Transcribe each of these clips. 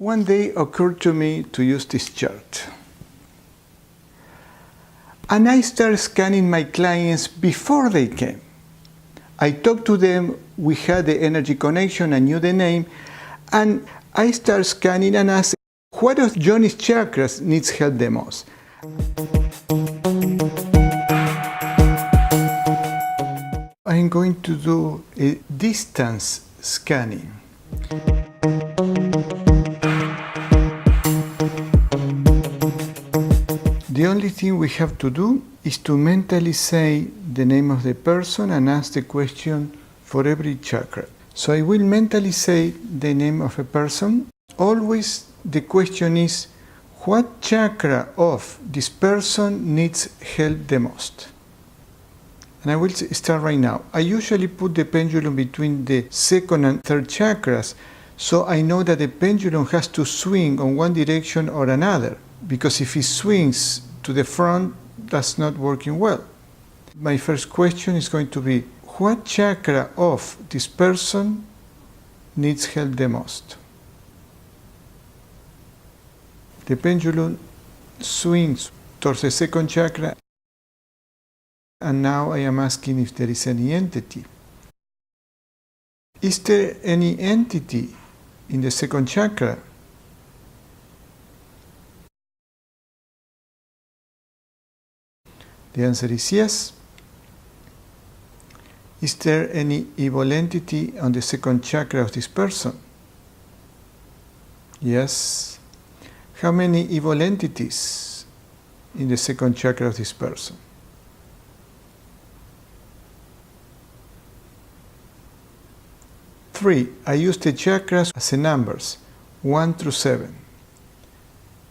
One day occurred to me to use this chart. And I started scanning my clients before they came. I talked to them, we had the energy connection, I knew the name, and I started scanning and asked, what of Johnny's chakras needs help the most? I'm going to do a distance scanning. The only thing we have to do is to mentally say the name of the person and ask the question for every chakra. So I will mentally say the name of a person. Always the question is, what chakra of this person needs help the most? And I will start right now. I usually put the pendulum between the second and third chakras, so I know that the pendulum has to swing on one direction or another, because if it swings to the front, that's not working well. My first question is going to be, what chakra of this person needs help the most? The pendulum swings towards the second chakra, and now I am asking if there is any entity. Is there any entity in the second chakra? The answer is yes. Is there any evil entity on the second chakra of this person? Yes. How many evil entities in the second chakra of this person? Three. I use the chakras as numbers, 1 through 7.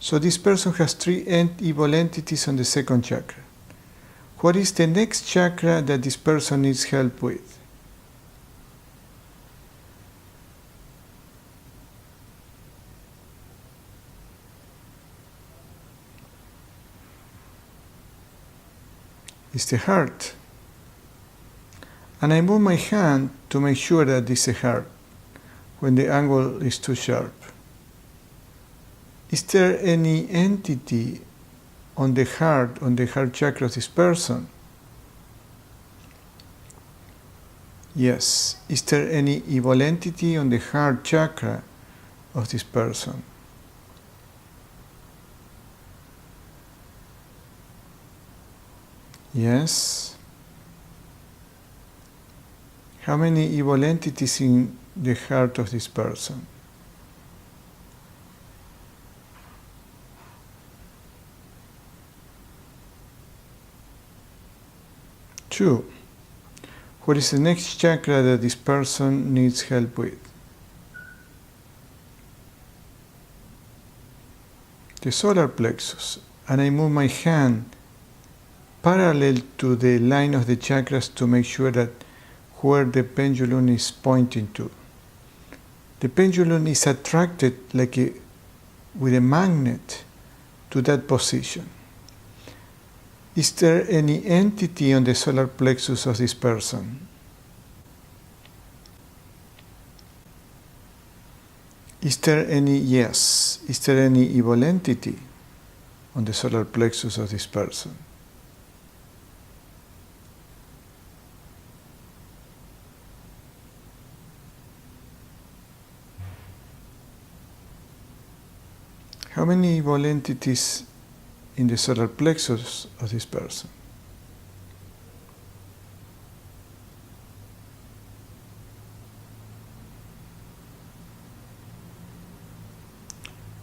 So this person has 3 evil entities on the second chakra. What is the next chakra that this person needs help with? It's the heart. And I move my hand to make sure that it's a heart when the angle is too sharp. Is there any entity on the heart chakra of this person? Yes. Is there any evil entity on the heart chakra of this person? Yes. How many evil entities in the heart of this person? Two. What is the next chakra that this person needs help with? The solar plexus. And I move my hand parallel to the line of the chakras to make sure that where the pendulum is pointing to. The pendulum is attracted with a magnet to that position. Is there any entity on the solar plexus of this person? Is there any evil entity on the solar plexus of this person? How many evil entities in the solar plexus of this person?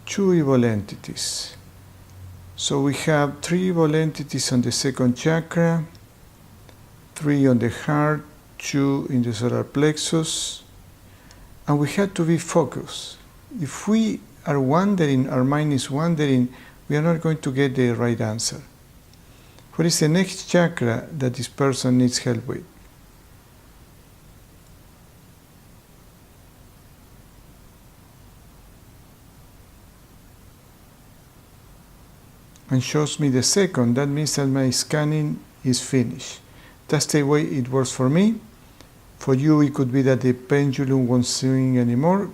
Two evil entities. So we have 3 evil entities on the second chakra, 3 on the heart, 2 in the solar plexus, and we have to be focused. If we are wandering, our mind is wandering, we are not going to get the right answer. What is the next chakra that this person needs help with? And shows me the second. That means that my scanning is finished. That's the way it works for me. For you, it could be that the pendulum won't swing anymore.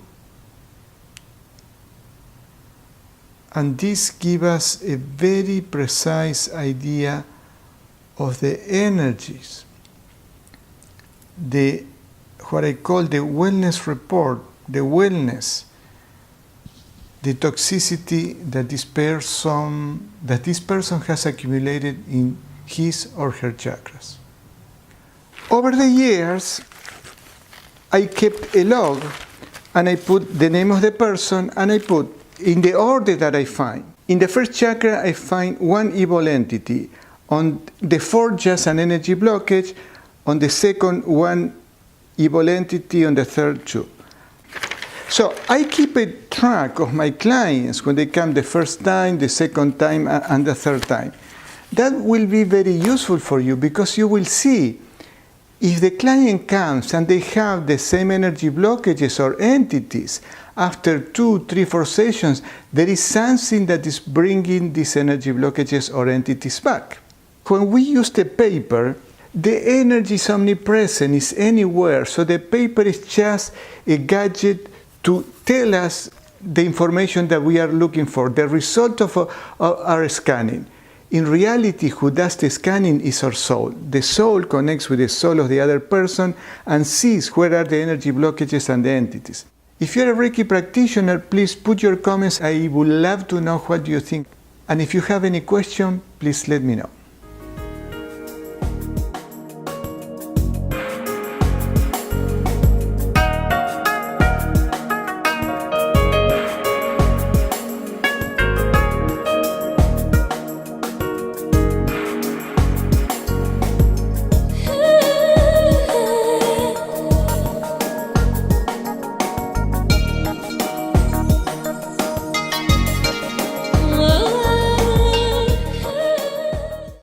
And this gives us a very precise idea of the energies, what I call the wellness report, the wellness, the toxicity that this person has accumulated in his or her chakras. Over the years, I kept a log and I put the name of the person and I put in the order that I find. In the first chakra, I find one evil entity. On the fourth, just an energy blockage. On the second, one evil entity. On the third, two. So I keep a track of my clients when they come the first time, the second time, and the third time. That will be very useful for you because you will see if the client comes and they have the same energy blockages or entities, after 2, 3, 4 sessions, there is something that is bringing these energy blockages or entities back. When we use the paper, the energy is omnipresent, is anywhere, so the paper is just a gadget to tell us the information that we are looking for, the result of our scanning. In reality, who does the scanning is our soul. The soul connects with the soul of the other person and sees where are the energy blockages and the entities. If you're a Reiki practitioner, please put your comments. I would love to know what you think. And if you have any question, please let me know.